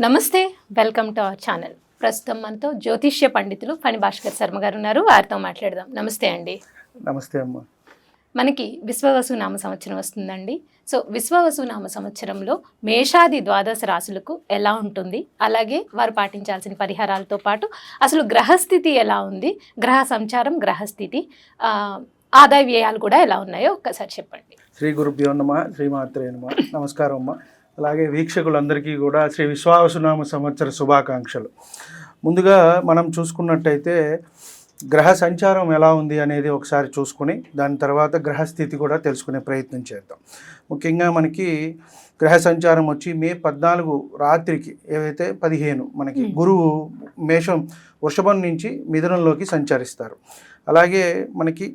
నమస్తే, welcome to our channel. ప్రస్తుతం మనతో జ్యోతిష్య పండితులు ఫణి భాస్కర్ శర్మ గారు ఉన్నారు. వారితో మాట్లాడదాం. నమస్తే అండి. నమస్తే అమ్మ. మనకి విశ్వవసు నామ సంవత్సరం వస్తుందండి. సో విశ్వవసు నామ సంవత్సరంలో మేషాది ద్వాదశ రాశులకు ఎలా ఉంటుంది, అలాగే వారు పాటించాల్సిన పరిహారాలతో పాటు అసలు గ్రహస్థితి ఎలా ఉంది, గ్రహ సంచారం, గ్రహస్థితి, ఆదాయ వ్యయాలు కూడా ఎలా ఉన్నాయో ఒక్కసారి చెప్పండి. శ్రీ గురుభ్యో నమః, శ్రీమాత్రే నమః. నమస్కారం అమ్మ. అలాగే వీక్షకులందరికీ కూడా శ్రీ విశ్వావసునామ సంవత్సర శుభాకాంక్షలు. ముందుగా మనం చూసుకున్నట్టయితే గ్రహ సంచారం ఎలా ఉంది అనేది ఒకసారి చూసుకుని దాని తర్వాత గ్రహస్థితి కూడా తెలుసుకునే ప్రయత్నం చేద్దాం. ముఖ్యంగా మనకి గ్రహ సంచారం వచ్చి మే 14 రాత్రికి ఏవైతే 15 మనకి గురువు మేషం వృషభం నుంచి మిథునంలోకి సంచరిస్తారు. అలాగే మనకి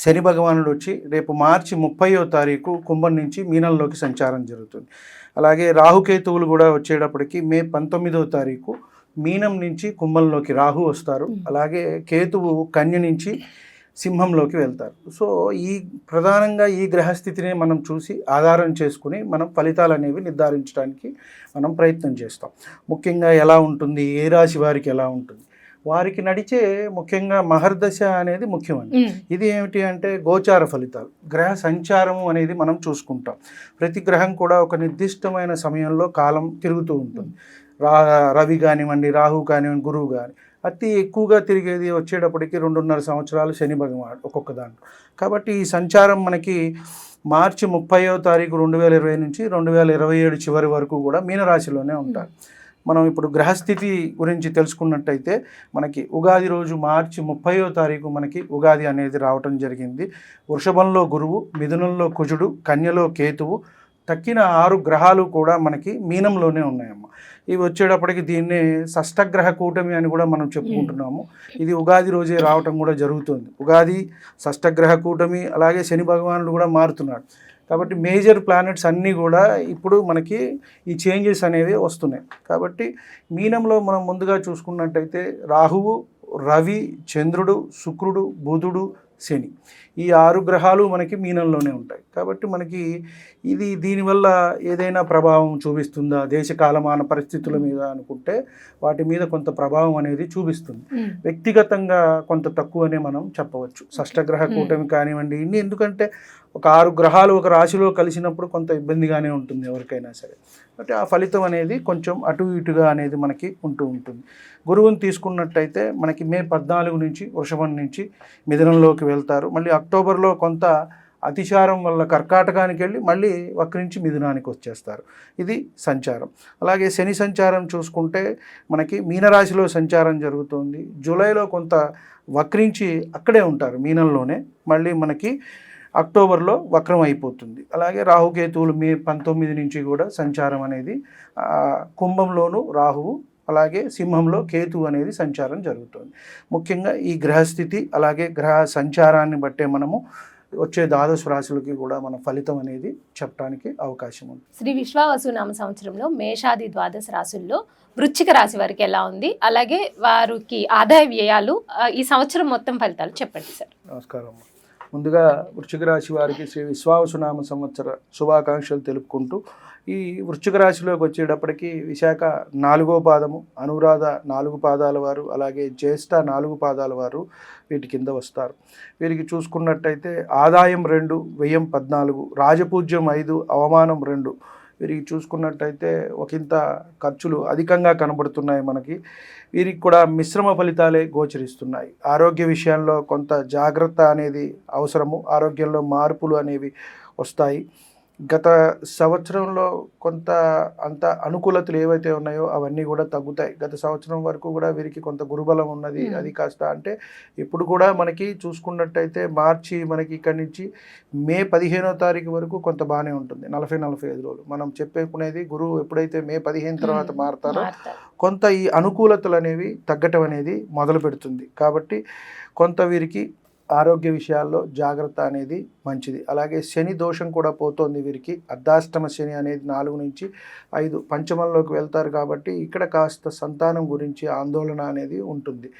శని భగవానుడు వచ్చి రేపు మార్చి 30వ తారీఖు కుంభం నుంచి మీనంలోకి సంచారం జరుగుతుంది. అలాగే రాహుకేతువులు కూడా వచ్చేటప్పటికి మే 19వ తారీఖు మీనం నుంచి కుంభంలోకి రాహు వస్తారు. అలాగే కేతువు కన్య నుంచి సింహంలోకి వెళ్తారు. సో ఈ ప్రధానంగా ఈ గ్రహస్థితిని మనం చూసి ఆధారం చేసుకుని మనం ఫలితాలు అనేవి నిర్ధారించడానికి మనం ప్రయత్నం చేస్తాం. ముఖ్యంగా ఎలా ఉంటుంది, ఏ రాశి వారికి ఎలా ఉంటుంది, వారికి నడిచే ముఖ్యంగా మహర్దశ అనేది ముఖ్యమండి. ఇది ఏమిటి అంటే గోచార ఫలితాలు, గ్రహ సంచారము అనేది మనం చూసుకుంటాం. ప్రతి గ్రహం కూడా ఒక నిర్దిష్టమైన సమయంలో కాలం తిరుగుతూ ఉంటుంది. రవి కానివ్వండి, రాహు కానివ్వండి, గురువు కానీ అతి ఎక్కువగా తిరిగేది వచ్చేటప్పటికి 2.5 సంవత్సరాలు శని భగవానుడు ఒక్కొక్క దాంట్లో. కాబట్టి ఈ సంచారం మనకి మార్చి 30వ తారీఖు 2020 నుంచి 2027 చివరి వరకు కూడా మీనరాశిలోనే ఉంటారు. మనం ఇప్పుడు గ్రహస్థితి గురించి తెలుసుకున్నట్టయితే మనకి ఉగాది రోజు మార్చి 30వ తారీఖు మనకి ఉగాది అనేది రావటం జరిగింది. వృషభంలో గురువు, మిథునంలో కుజుడు, కన్యలో కేతువు, తక్కిన 6 గ్రహాలు కూడా మనకి మీనంలోనే ఉన్నాయమ్మ. ఇవి వచ్చేటప్పటికి దీన్ని షష్టగ్రహ కూటమి అని కూడా మనం చెప్పుకుంటున్నాము. ఇది ఉగాది రోజే రావటం కూడా జరుగుతుంది. ఉగాది, షష్టగ్రహ కూటమి, అలాగే శని భగవానుడు కూడా మారుతున్నాడు. కాబట్టి మేజర్ ప్లానెట్స్ అన్నీ కూడా ఇప్పుడు మనకి ఈ చేంజెస్ అనేవి వస్తున్నాయి. కాబట్టి మీనంలో మనం ముందుగా చూసుకున్నట్టయితే రాహువు, రవి, చంద్రుడు, శుక్రుడు, బుధుడు, శని, ఈ 6 గ్రహాలు మనకి మీనంలోనే ఉంటాయి. కాబట్టి మనకి ఇది దీనివల్ల ఏదైనా ప్రభావం చూపిస్తుందా దేశ కాలమాన పరిస్థితుల మీద అనుకుంటే వాటి మీద కొంత ప్రభావం అనేది చూపిస్తుంది. వ్యక్తిగతంగా కొంత తక్కువనే మనం చెప్పవచ్చు. షష్టగ్రహ కూటమి కానివ్వండి, ఇన్ని ఎందుకంటే ఒక 6 గ్రహాలు ఒక రాశిలో కలిసినప్పుడు కొంత ఇబ్బందిగానే ఉంటుంది ఎవరికైనా సరే. కాబట్టి ఆ ఫలితం అనేది కొంచెం అటు ఇటుగా అనేది మనకి ఉంటూ ఉంటుంది. గురువుని తీసుకున్నట్టయితే మనకి మే 14 నుంచి వృషభం నుంచి మిథునంలోకి వెళ్తారు. మళ్ళీ అక్టోబర్లో కొంత అతిచారం వల్ల కర్కాటకానికి వెళ్ళి మళ్ళీ వక్రించి మిథునానికి వచ్చేస్తారు. ఇది సంచారం. అలాగే శని సంచారం చూసుకుంటే మనకి మీనరాశిలో సంచారం జరుగుతుంది. జూలైలో కొంత వక్రించి అక్కడే ఉంటారు మీనంలోనే, మళ్ళీ మనకి అక్టోబర్లో వక్రం అయిపోతుంది. అలాగే రాహుకేతువులు మే 19 నుంచి కూడా సంచారం అనేది కుంభంలోను రాహువు, అలాగే సింహంలో కేతువు అనేది సంచారం జరుగుతుంది. ముఖ్యంగా ఈ గ్రహస్థితి అలాగే గ్రహ సంచారాన్ని బట్టే మనము వచ్చే ద్వాదశ రాశులకి కూడా మన ఫలితం అనేది చెప్పడానికి అవకాశం ఉంది. శ్రీ విశ్వావసు నామ సంవత్సరంలో మేషాది ద్వాదశ రాశుల్లో వృశ్చిక రాశి వారికి ఎలా ఉంది, అలాగే వారికి ఆదాయ వ్యయాలు, ఈ సంవత్సరం మొత్తం ఫలితాలు చెప్పండి సార్. నమస్కారం. ముందుగా వృశ్చిక రాశి వారికి శ్రీ విశ్వావసునామ సంవత్సర శుభాకాంక్షలు తెలుపుకుంటూ, ఈ వృశ్చిక రాశిలోకి వచ్చేటప్పటికి విశాఖ 4వ పాదము, అనురాధ 4 పాదాల వారు, అలాగే జ్యేష్ఠ 4 పాదాల వారు వీటి కింద వస్తారు. వీరికి చూసుకున్నట్టయితే ఆదాయం 2, వ్యయం 14, రాజపూజ్యం 5, అవమానం 2. వీరికి చూసుకున్నట్టయితే ఒకంత ఖర్చులు అధికంగా కనబడుతున్నాయి మనకి. వీరికి కూడా మిశ్రమ ఫలితాలే గోచరిస్తున్నాయి. ఆరోగ్య విషయాల్లో కొంత జాగ్రత్త అనేది అవసరము. ఆరోగ్యంలో మార్పులు అనేవి వస్తాయి. గత సంవత్సరంలో కొంత అంత అనుకూలతలు ఏవైతే ఉన్నాయో అవన్నీ కూడా తగ్గుతాయి. గత సంవత్సరం వరకు కూడా వీరికి కొంత గురుబలం ఉన్నది. అది కాస్త అంటే ఇప్పుడు కూడా మనకి చూసుకున్నట్టయితే మార్చి మనకి ఇక్కడి నుంచి మే 15వ తారీఖు వరకు కొంత బాగానే ఉంటుంది. 40-45 రోజులు మనం చెప్పుకునేది. గురువు ఎప్పుడైతే మే 15 తర్వాత మారుతారో కొంత ఈ అనుకూలతలు అనేవి తగ్గటం అనేది మొదలు పెడుతుంది. కాబట్టి కొంత వీరికి ఆరోగ్య విషయాల్లో జాగ్రత్త అనేది మంచిది. అలాగే శని దోషం కూడా పోతోంది వీరికి. అర్ధాష్టమ శని అనేది 4 నుంచి 5 పంచమంలోకి వెళ్తారు. కాబట్టి ఇక్కడ కాస్త సంతానం గురించి ఆందోళన అనేది ఉంటుంది.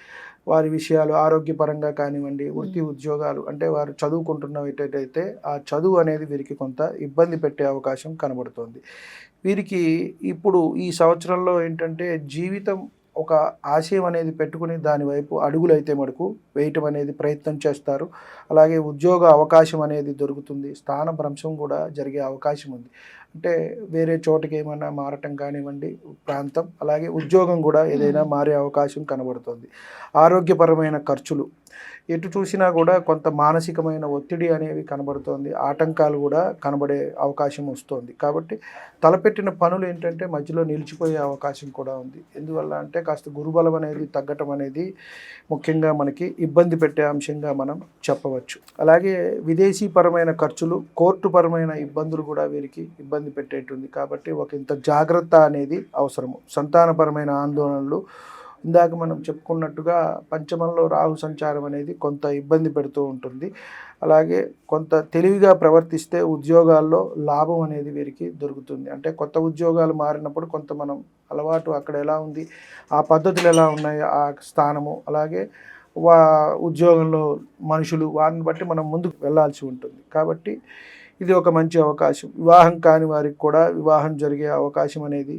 వారి విషయాలు ఆరోగ్యపరంగా కానివ్వండి, వృత్తి ఉద్యోగాలు అంటే వారు చదువుకుంటున్నట్టయితే ఆ చదువు అనేది వీరికి కొంత ఇబ్బంది పెట్టే అవకాశం కనబడుతుంది. వీరికి ఇప్పుడు ఈ సంవత్సరంలో ఏంటంటే జీవితం ఒక ఆశయం అనేది పెట్టుకుని దాని వైపు అడుగులైతే మటుకు వేయటం అనేది ప్రయత్నం చేస్తారు. అలాగే ఉద్యోగ అవకాశం అనేది దొరుకుతుంది. స్థానభ్రంశం కూడా జరిగే అవకాశం ఉంది. అంటే వేరే చోటకి ఏమైనా మారటం కానివ్వండి, ప్రాంతం, అలాగే ఉద్యోగం కూడా ఏదైనా మారే అవకాశం కనబడుతుంది. ఆరోగ్యపరమైన ఖర్చులు ఎటు చూసినా కూడా కొంత మానసికమైన ఒత్తిడి అనేవి కనబడుతోంది. ఆటంకాలు కూడా కనబడే అవకాశం వస్తుంది. కాబట్టి తలపెట్టిన పనులు ఏంటంటే మధ్యలో నిలిచిపోయే అవకాశం కూడా ఉంది. ఎందువల్ల అంటే కాస్త గురుబలం అనేది తగ్గటం అనేది ముఖ్యంగా మనకి ఇబ్బంది పెట్టే అంశంగా మనం చెప్పవచ్చు. అలాగే విదేశీపరమైన ఖర్చులు, కోర్టు పరమైన ఇబ్బందులు కూడా వీరికి ఇబ్బంది పెట్టేటుంది. కాబట్టి ఒక ఇంత జాగ్రత్త అనేది అవసరము. సంతానపరమైన ఆందోళనలు, ఇందాక మనం చెప్పుకున్నట్టుగా పంచమంలో రాహు సంచారం అనేది కొంత ఇబ్బంది పెడుతూ ఉంటుంది. అలాగే కొంత తెలివిగా ప్రవర్తిస్తే ఉద్యోగాల్లో లాభం అనేది వీరికి దొరుకుతుంది. అంటే కొత్త ఉద్యోగాలు మారినప్పుడు కొంత మనం అలవాటు అక్కడ ఎలా ఉంది, ఆ పద్ధతులు ఎలా ఉన్నాయి, ఆ స్థానము, అలాగే ఉద్యోగంలో మనుషులు, వారిని బట్టి మనం ముందుకు వెళ్ళాల్సి ఉంటుంది. కాబట్టి ఇది ఒక మంచి అవకాశం. వివాహం కాని వారికి కూడా వివాహం జరిగే అవకాశం అనేది